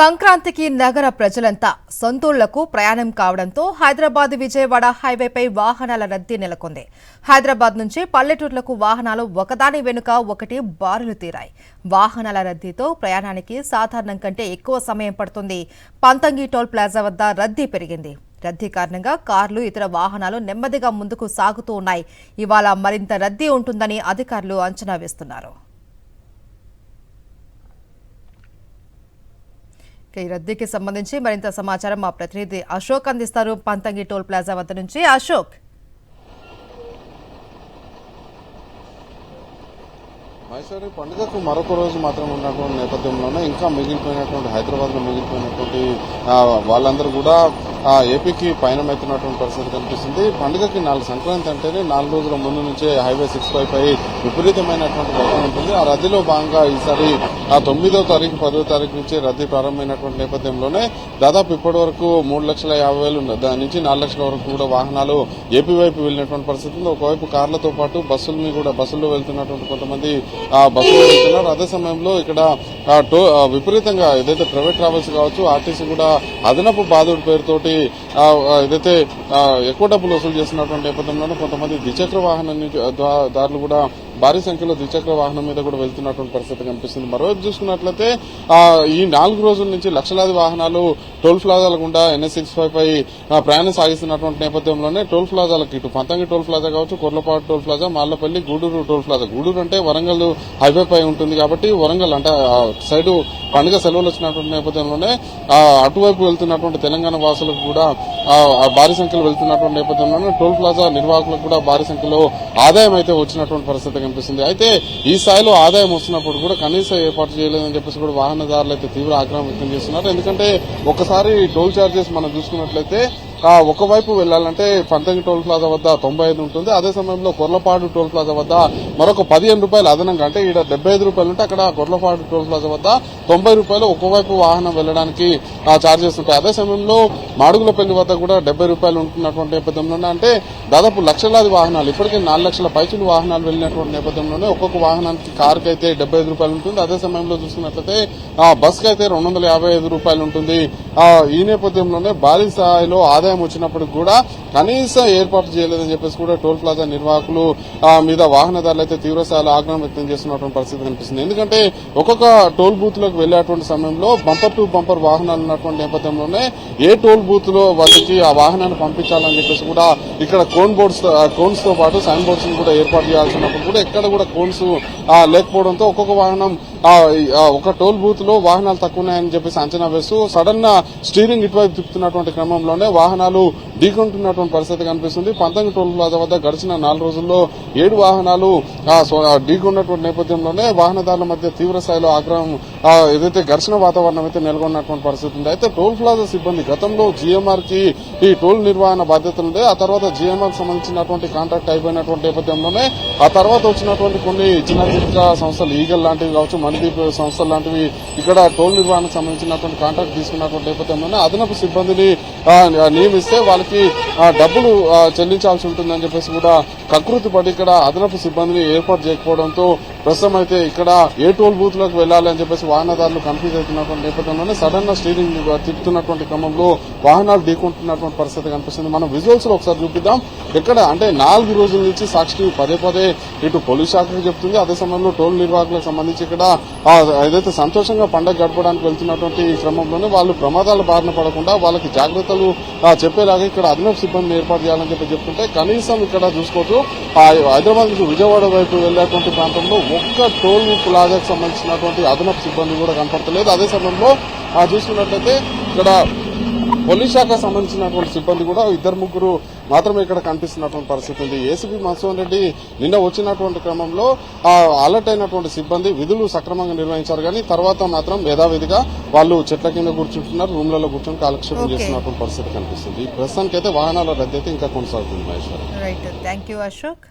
సంక్రాంతికి నగర ప్రజలంతా సొంతూళ్లకు ప్రయాణం కావడంతో హైదరాబాద్ విజయవాడ హైవేపై వాహనాల రద్దీ నెలకొంది. హైదరాబాద్ నుంచి పల్లెటూర్లకు వాహనాలు ఒకదాని వెనుక ఒకటి బారులు తీరాయి. వాహనాల రద్దీతో ప్రయాణానికి సాధారణం కంటే ఎక్కువ సమయం పడుతుంది. పంతంగి టోల్ ప్లాజా వద్ద రద్దీ పెరిగింది. రద్దీ కారణంగా కార్లు ఇతర వాహనాలు నెమ్మదిగా ముందుకు సాగుతూ ఉన్నాయి. ఇవాళ మరింత రద్దీ ఉంటుందని అధికారులు అంచనా వేస్తున్నారు. ఈ రద్దీకి సంబంధించి మరింత సమాచారం మా ప్రతినిధి అశోక్ అందిస్తారు. పంతంగి టోల్ ప్లాజా వద్ద నుంచి అశోక్. మైసూరు పండుగకు మరొక రోజు మాత్రం ఉన్నటువంటి నేపథ్యంలోనే ఇంకా మిగిలిపోయినటువంటి హైదరాబాద్ లో మిగిలిపోయినటువంటి వాళ్ళందరూ కూడా ఏపీకి పయనమవుతున్నటువంటి పరిస్థితి కనిపిస్తుంది. పండుగకి సంక్రాంతి అంటేనే 4 రోజుల ముందు నుంచే హైవే 65 విపరీతమైనటువంటి రద్దీ ఉంటుంది. ఆ రద్దీలో భాగంగా ఈసారి 9వ తారీఖు 10వ తారీఖు నుంచి రద్దీ ప్రారంభమైనటువంటి నేపథ్యంలోనే దాదాపు ఇప్పటి వరకు 3,50,000 నుంచి 4 లక్షల వరకు కూడా వాహనాలు ఏపీ వైపు వెళ్లినటువంటి పరిస్థితి ఉంది. ఒకవైపు కార్లతో పాటు బస్సుల్లో వెళ్తున్నటువంటి కొంతమంది బస్సులు వెళ్తున్నారు. అదే సమయంలో ఇక్కడ విపరీతంగా ఏదైతే ప్రైవేట్ ట్రావెల్స్ కావచ్చు, ఆర్టీసీ కూడా అదనపు బాధుడి పేరుతోటి ఏదైతే ఎక్కువ డబ్బులు వసూలు చేస్తున్నటువంటి నేపథ్యంలోనే కొంతమంది ద్విచక్ర వాహనం దారులు కూడా భారీ సంఖ్యలో ద్విచక్ర వాహనం మీద కూడా వెళ్తున్నటువంటి పరిస్థితి కనిపిస్తుంది. మరోవైపు చూసుకున్నట్లయితే ఈ 4 రోజుల నుంచి లక్షలాది వాహనాలు టోల్ ప్లాజాల గుండా NH-65 పై ప్రయాణం సాగిస్తున్నటువంటి నేపథ్యంలోనే టోల్ ప్లాజాలకు ఇటు పంతంగి టోల్ ప్లాజా కావచ్చు, Korlapadu toll plaza, Mallapalli, Gudur toll plaza. Gudur అంటే వరంగల్ హైవే పై ఉంటుంది కాబట్టి వరంగల్ అంటే సైడ్ పండుగ సెలవులు వచ్చినటువంటి నేపథ్యంలోనే అటువైపు వెళ్తున్నటువంటి తెలంగాణ వాసులకు కూడా భారీ సంఖ్యలో వెళ్తున్నటువంటి నేపథ్యంలోనే టోల్ ప్లాజా నిర్వాహకులకు కూడా భారీ సంఖ్యలో ఆదాయం అయితే వచ్చినటువంటి పరిస్థితి కనిపిస్తుంది. అయితే ఈ స్థాయిలో ఆదాయం వస్తున్నప్పుడు కూడా కనీస ఏర్పాటు చేయలేదని చెప్పేసి కూడా వాహనదారులు అయితే తీవ్ర ఆగ్రహం వ్యక్తం చేస్తున్నారు. ఎందుకంటే ఒకసారి టోల్ చార్జెస్ మనం చూసుకున్నట్లయితే ఒకవైపు వెళ్లాలంటే పంతంగి టోల్ ప్లాజా వద్ద 95 ఉంటుంది. అదే సమయంలో కొర్లపాడు టోల్ ప్లాజా వద్ద మరొక 15 రూపాయలు అదనంగా, అంటే ఇక్కడ 75 రూపాయలు ఉంటే అక్కడ కొర్లపాడు టోల్ ప్లాజా వద్ద 90 రూపాయలు ఒకవైపు వాహనం వెళ్లడానికి చార్జెస్ ఉంటాయి. అదే సమయంలో మాడుగులపల్లి వద్ద కూడా 70 రూపాయలు ఉంటున్నటువంటి నేపథ్యంలోనే అంటే దాదాపు లక్షలాది వాహనాలు ఇప్పటికే 4 లక్షల పైచులు వాహనాలు వెళ్లినటువంటి నేపథ్యంలోనే ఒక్కొక్క వాహనానికి కారుకి అయితే 75 రూపాయలు ఉంటుంది. అదే సమయంలో చూసుకున్నట్లయితే బస్ కి అయితే 255 రూపాయలు ఉంటుంది. ఈ నేపథ్యంలోనే భారీ స్థాయిలో ఆదాయం వచ్చినప్పటికి కూడా కనీస ఏర్పాటు చేయలేదని చెప్పేసి కూడా టోల్ ప్లాజా నిర్వాహకులు మీద వాహనదారులు అయితే తీవ్ర స్థాయిలో ఆగ్రహం వ్యక్తం చేస్తున్నటువంటి పరిస్థితి కనిపిస్తుంది. ఎందుకంటే ఒక్కొక్క టోల్ బూత్ లోకి వెళ్లేటువంటి సమయంలో బంపర్ టు బంపర్ వాహనాలు ఉన్నటువంటి నేపథ్యంలోనే ఏ టోల్ బూత్ లో వాళ్ళకి ఆ వాహనాన్ని పంపించాలని చెప్పేసి కూడా ఇక్కడ కోన్స్ తో పాటు సైన్ బోర్డ్స్ కూడా ఏర్పాటు చేయాల్సినప్పుడు కూడా ఎక్కడ కూడా కోన్స్ లేకపోవడంతో ఒక్కొక్క వాహనం ఒక టోల్ బూత్ లో వాహనాలు తక్కువ ఉన్నాయని చెప్పేసి అంచనా వేస్తూ సడన్ స్టీరింగ్ ఇటువైపు తిప్పుతున్నటువంటి క్రమంలోనే వాహనాలు ఢీకొంటున్నటువంటి పరిస్థితి కనిపిస్తుంది. పంతంగి టోల్ ప్లాజా వద్ద గడిచిన 4 రోజుల్లో 7 వాహనాలు ఢీకొన్నటువంటి నేపథ్యంలోనే వాహనదారుల మధ్య తీవ్ర స్థాయిలో ఆగ్రహం ఏదైతే ఘర్షణ వాతావరణం అయితే నెలకొన్నటువంటి పరిస్థితి ఉంది. అయితే టోల్ ప్లాజా సిబ్బంది గతంలో జీఎంఆర్ కి ఈ టోల్ నిర్వహణ బాధ్యతలు ఉంది. ఆ తర్వాత జీఎంఆర్ సంబంధించినటువంటి కాంట్రాక్ట్ అయిపోయినటువంటి నేపథ్యంలోనే ఆ తర్వాత వచ్చినటువంటి కొన్ని చిన్న సంస్థలు ఈగల్ లాంటివి కావచ్చు, మణిదీప్ సంస్థలు లాంటివి ఇక్కడ టోల్ నిర్వహణకు సంబంధించినటువంటి కాంట్రాక్ట్ తీసుకున్నటువంటి నేపథ్యంలోనే అదనపు సిబ్బందిని నియమిస్తే వాళ్ళకి డబ్బులు చెల్లించాల్సి ఉంటుందని చెప్పేసి కూడా కకృతి పడి ఇక్కడ అదనపు సిబ్బందిని ఏర్పాటు చేయకపోవడంతో ప్రస్తుతం అయితే ఇక్కడ ఏ టోల్ బూత్ లోకి వెళ్లాలి అని చెప్పేసి వాహనదారులు కన్ఫ్యూజ్ అవుతున్నటువంటి నేపథ్యంలోనే సడన్ గా స్టీరింగ్ తిప్పుతున్నటువంటి క్రమంలో వాహనాలు ఢీకొంటున్నటువంటి పరిస్థితి కనిపిస్తుంది. మనం విజువల్స్ లో ఒకసారి చూపిద్దాం. ఎక్కడ అంటే 4 రోజుల నుంచి సాక్షి పదే ఇటు పోలీస్ శాఖకు చెప్తుంది. అదే సమయంలో టోల్ నిర్వాహకులకు సంబంధించి ఇక్కడ ఏదైతే సంతోషంగా పండుగ గడపడానికి వెళ్తున్నటువంటి క్రమంలోనే వాళ్ళు ప్రమాదాల బారిన పడకుండా వాళ్ళకి జాగ్రత్తలు చెప్పేలాగా ఇక్కడ అదనపు సిబ్బందిని ఏర్పాటు చేయాలని చెప్తుంటే కనీసం ఇక్కడ చూసుకోవచ్చు హైదరాబాద్ నుంచి విజయవాడ వైపు వెళ్లేటువంటి ప్రాంతంలో ఒక్క టోల్ ప్లాజాకు సంబంధించినటువంటి అదనపు సిబ్బంది కూడా కనపడతలేదు. అదే సమయంలో చూసుకున్నట్లయితే ఇక్కడ పోలీస్ శాఖ సంబంధించినటువంటి సిబ్బంది కూడా 2-3 మాత్రమే ఇక్కడ కనిపిస్తున్నటువంటి పరిస్థితి ఉంది. ఏసీపీ మన్సూన్ రెడ్డి నిన్న వచ్చినటువంటి క్రమంలో అలర్ట్ అయినటువంటి సిబ్బంది విధులు సక్రమంగా నిర్వహించారు. కానీ తర్వాత మాత్రం యథావిధిగా వాళ్ళు చెట్ల కింద కూర్చుంటున్నారు, రూమ్లలో కూర్చొని కాలక్షేపం చేస్తున్నటువంటి పరిస్థితి కనిపిస్తుంది. ఈ ప్రస్తుతానికైతే వాహనాల రద్దీ అయితే ఇంకా కొనసాగుతుంది. Maheshwari. Right, thank you Ashok.